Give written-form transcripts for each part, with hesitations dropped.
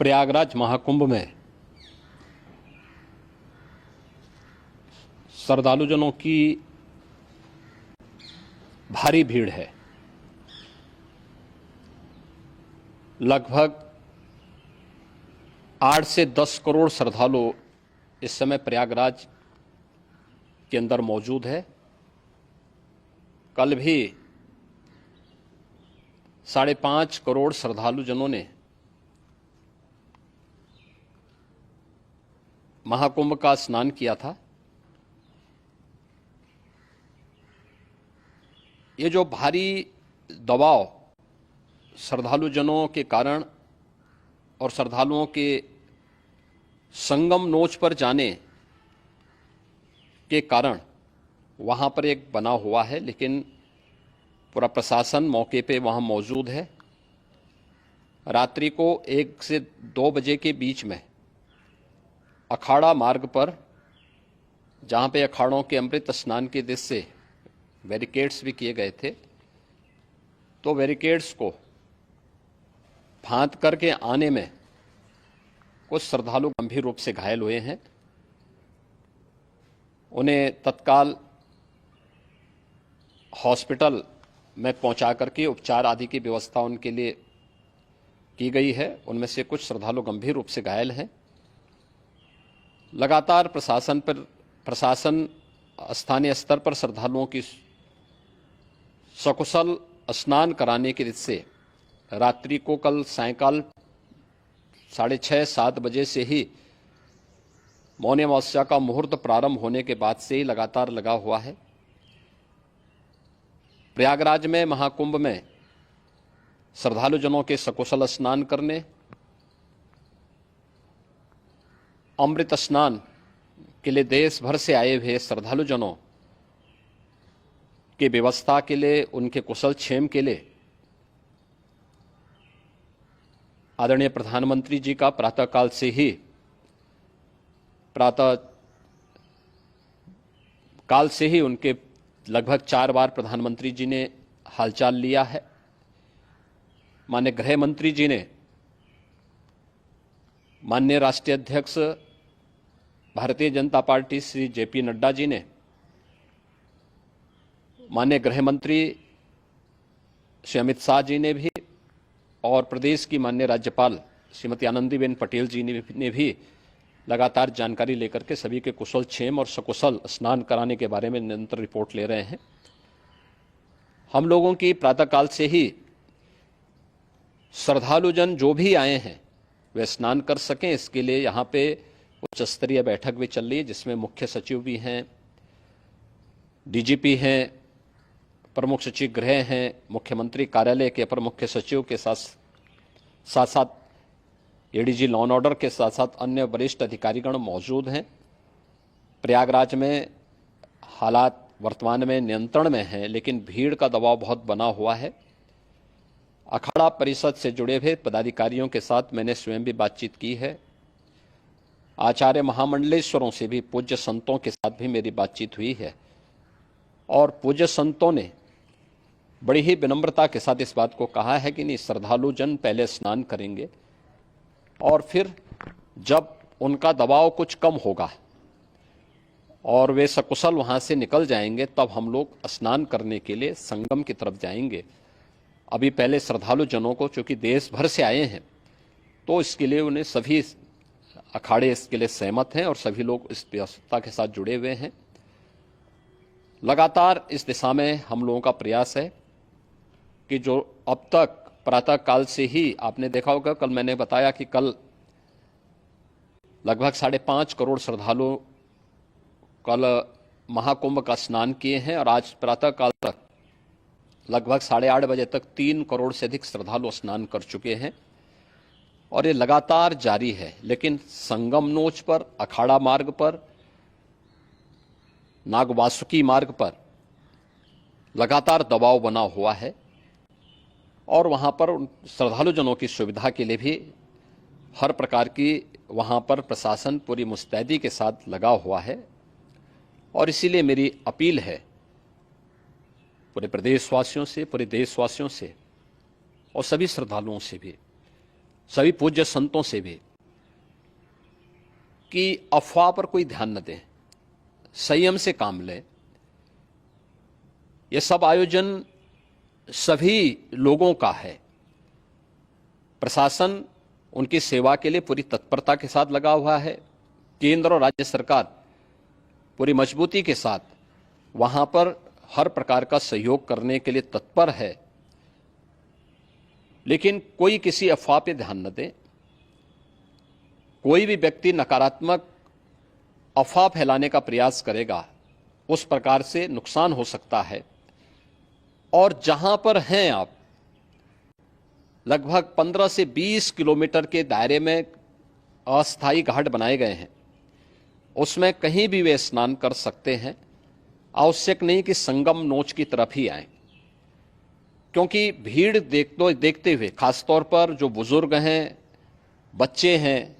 प्रयागराज महाकुंभ में श्रद्धालुजनों की भारी भीड़ है। लगभग 8 से 10 करोड़ श्रद्धालु इस समय प्रयागराज के अंदर मौजूद है। कल भी 5.5 करोड़ श्रद्धालुजनों ने महाकुंभ का स्नान किया था। ये जो भारी दबाव श्रद्धालुजनों के कारण और श्रद्धालुओं के संगम नोच पर जाने के कारण वहां पर एक बना हुआ है, लेकिन पूरा प्रशासन मौके पे वहां मौजूद है। रात्रि को 1 से 2 बजे के बीच में अखाड़ा मार्ग पर, जहां पे अखाड़ों के अमृत स्नान के दृश्य से बैरिकेड्स भी किए गए थे, तो बैरिकेड्स को फांद करके आने में कुछ श्रद्धालु गंभीर रूप से घायल हुए हैं। उन्हें तत्काल हॉस्पिटल में पहुंचा करके उपचार आदि की व्यवस्था उनके लिए की गई है। उनमें से कुछ श्रद्धालु गंभीर रूप से घायल हैं। लगातार प्रशासन स्थानीय स्तर पर श्रद्धालुओं की सकुशल स्नान कराने के दृष्टि से रात्रि को कल सायंकाल 6:30-7 बजे से ही मौनी अमावस्या का मुहूर्त प्रारंभ होने के बाद से ही लगातार लगा हुआ है। प्रयागराज में महाकुंभ में श्रद्धालुजनों के सकुशल स्नान करने, अमृत स्नान के लिए देश भर से आए हुए श्रद्धालुजनों की व्यवस्था के लिए, उनके कुशल क्षेम के लिए आदरणीय प्रधानमंत्री जी का प्रातःकाल से ही उनके लगभग 4 बार प्रधानमंत्री जी ने हालचाल लिया है। माननीय गृह मंत्री जी ने, माननीय राष्ट्रीय अध्यक्ष भारतीय जनता पार्टी श्री जेपी नड्डा जी ने, माननीय गृह मंत्री श्री अमित शाह जी ने भी, और प्रदेश की माननीय राज्यपाल श्रीमती आनंदीबेन पटेल जी ने भी लगातार जानकारी लेकर के सभी के कुशल क्षेम और सकुशल स्नान कराने के बारे में निरंतर रिपोर्ट ले रहे हैं। हम लोगों की प्रातःकाल से ही श्रद्धालुजन जो भी आए हैं वे स्नान कर सकें, इसके लिए यहाँ पे उच्च स्तरीय बैठक भी चल रही है, जिसमें मुख्य सचिव भी हैं, डीजीपी हैं, प्रमुख सचिव गृह हैं, मुख्यमंत्री कार्यालय के अपर मुख्य सचिव के साथ साथ एडीजी लॉ एंड ऑर्डर के साथ साथ अन्य वरिष्ठ अधिकारीगण मौजूद हैं। प्रयागराज में हालात वर्तमान में नियंत्रण में हैं, लेकिन भीड़ का दबाव बहुत बना हुआ है। अखाड़ा परिषद से जुड़े हुए पदाधिकारियों के साथ मैंने स्वयं भी बातचीत की है। आचार्य महामंडलेश्वरों से भी, पूज्य संतों के साथ भी मेरी बातचीत हुई है, और पूज्य संतों ने बड़ी ही विनम्रता के साथ इस बात को कहा है कि नहीं, श्रद्धालुजन पहले स्नान करेंगे और फिर जब उनका दबाव कुछ कम होगा और वे सकुशल वहां से निकल जाएंगे, तब हम लोग स्नान करने के लिए संगम की तरफ जाएंगे। अभी पहले श्रद्धालुजनों को, चूंकि देश भर से आए हैं, तो इसके लिए उन्हें सभी अखाड़े इसके लिए सहमत हैं और सभी लोग इस व्यवस्था के साथ जुड़े हुए हैं। लगातार इस दिशा में हम लोगों का प्रयास है कि जो अब तक प्रातःकाल से ही आपने देखा होगा, कल मैंने बताया कि कल लगभग 5.5 करोड़ श्रद्धालु कल महाकुंभ का स्नान किए हैं, और आज प्रातःकाल तक लगभग 8:30 बजे तक 3 करोड़ से अधिक श्रद्धालु स्नान कर चुके हैं, और ये लगातार जारी है। लेकिन संगम नोच पर, अखाड़ा मार्ग पर, नागवासुकी मार्ग पर लगातार दबाव बना हुआ है, और वहां पर श्रद्धालुजनों की सुविधा के लिए भी हर प्रकार की वहां पर प्रशासन पूरी मुस्तैदी के साथ लगा हुआ है। और इसीलिए मेरी अपील है पूरे प्रदेशवासियों से, पूरे देशवासियों से और सभी श्रद्धालुओं से भी, सभी पूज्य संतों से भी कि अफवाह पर कोई ध्यान न दें, संयम से काम लें। ये सब आयोजन सभी लोगों का है। प्रशासन उनकी सेवा के लिए पूरी तत्परता के साथ लगा हुआ है। केंद्र और राज्य सरकार पूरी मजबूती के साथ वहां पर हर प्रकार का सहयोग करने के लिए तत्पर है। लेकिन कोई किसी अफवाह पे ध्यान न दे। कोई भी व्यक्ति नकारात्मक अफवाह फैलाने का प्रयास करेगा, उस प्रकार से नुकसान हो सकता है। और जहां पर हैं आप, लगभग 15 से 20 किलोमीटर के दायरे में अस्थायी घाट बनाए गए हैं, उसमें कहीं भी वे स्नान कर सकते हैं। आवश्यक नहीं कि संगम नोच की तरफ ही आए, क्योंकि भीड़ देखते हुए खासतौर पर जो बुजुर्ग हैं, बच्चे हैं,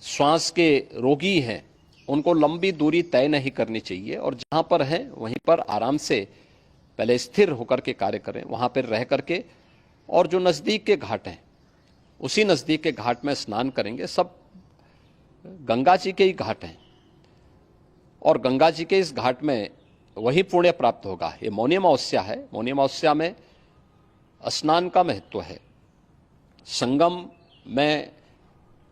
श्वास के रोगी हैं, उनको लंबी दूरी तय नहीं करनी चाहिए और जहां पर हैं वहीं पर आराम से पहले स्थिर होकर के कार्य करें, वहां पर रह करके। और जो नजदीक के घाट हैं, उसी नजदीक के घाट में स्नान करेंगे। सब गंगा जी के ही घाट हैं और गंगा जी के इस घाट में वही पुण्य प्राप्त होगा। ये मौनी अमावस्या है। मौनी अमावस्या में स्नान का महत्व है। संगम में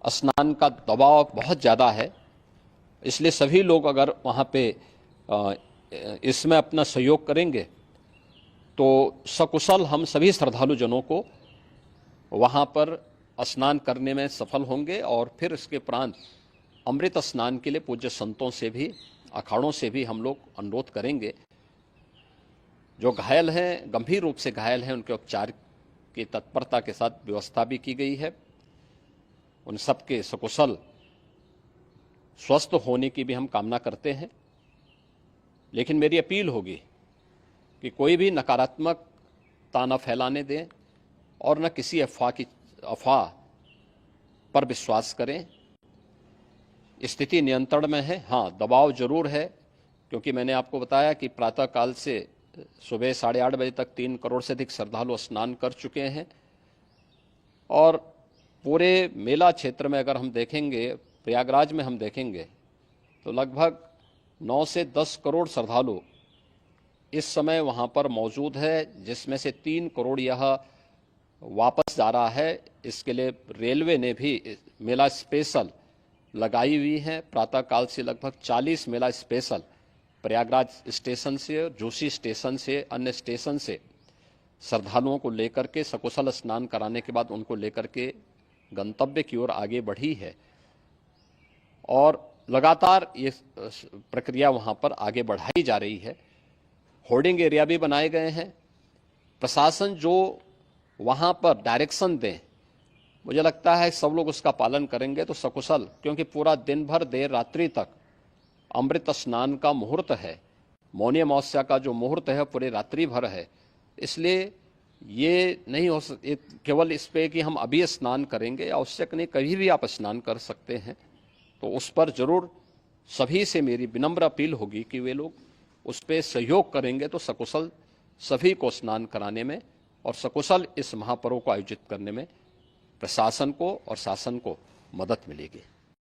स्नान का दबाव बहुत ज़्यादा है, इसलिए सभी लोग अगर वहाँ पे इसमें अपना सहयोग करेंगे तो सकुशल हम सभी श्रद्धालु जनों को वहाँ पर स्नान करने में सफल होंगे। और फिर इसके उपरांत अमृत स्नान के लिए पूज्य संतों से भी, अखाड़ों से भी हम लोग अनुरोध करेंगे। जो घायल हैं, गंभीर रूप से घायल हैं, उनके उपचार की तत्परता के साथ व्यवस्था भी की गई है। उन सबके सकुशल स्वस्थ होने की भी हम कामना करते हैं। लेकिन मेरी अपील होगी कि कोई भी नकारात्मकता न फैलाने दें और न किसी अफवाह पर विश्वास करें। स्थिति नियंत्रण में है। हाँ, दबाव जरूर है, क्योंकि मैंने आपको बताया कि प्रातःकाल से सुबह 8:30 बजे तक 3 करोड़ से अधिक श्रद्धालु स्नान कर चुके हैं। और पूरे मेला क्षेत्र में अगर हम देखेंगे, प्रयागराज में हम देखेंगे तो लगभग 9 से 10 करोड़ श्रद्धालु इस समय वहाँ पर मौजूद है, जिसमें से 3 करोड़ यह वापस जा रहा है। इसके लिए रेलवे ने भी मेला स्पेशल लगाई हुई है। प्रातःकाल से लगभग 40 मेला स्पेशल प्रयागराज स्टेशन से और जोशी स्टेशन से, अन्य स्टेशन से श्रद्धालुओं को लेकर के सकुशल स्नान कराने के बाद उनको लेकर के गंतव्य की ओर आगे बढ़ी है। और लगातार ये प्रक्रिया वहाँ पर आगे बढ़ाई जा रही है। होर्डिंग एरिया भी बनाए गए हैं। प्रशासन जो वहाँ पर डायरेक्शन दें, मुझे लगता है सब लोग उसका पालन करेंगे तो सकुशल, क्योंकि पूरा दिन भर देर रात्रि तक अमृत स्नान का मुहूर्त है। मौनी अमावस्या का जो मुहूर्त है पूरे रात्रि भर है। इसलिए ये नहीं हो केवल इस पे कि हम अभी स्नान करेंगे, आवश्यक नहीं, कभी भी आप स्नान कर सकते हैं। तो उस पर जरूर सभी से मेरी विनम्र अपील होगी कि वे लोग उस पर सहयोग करेंगे तो सकुशल सभी को स्नान कराने में और सकुशल इस महापर्व को आयोजित करने में प्रशासन को और शासन को मदद मिलेगी।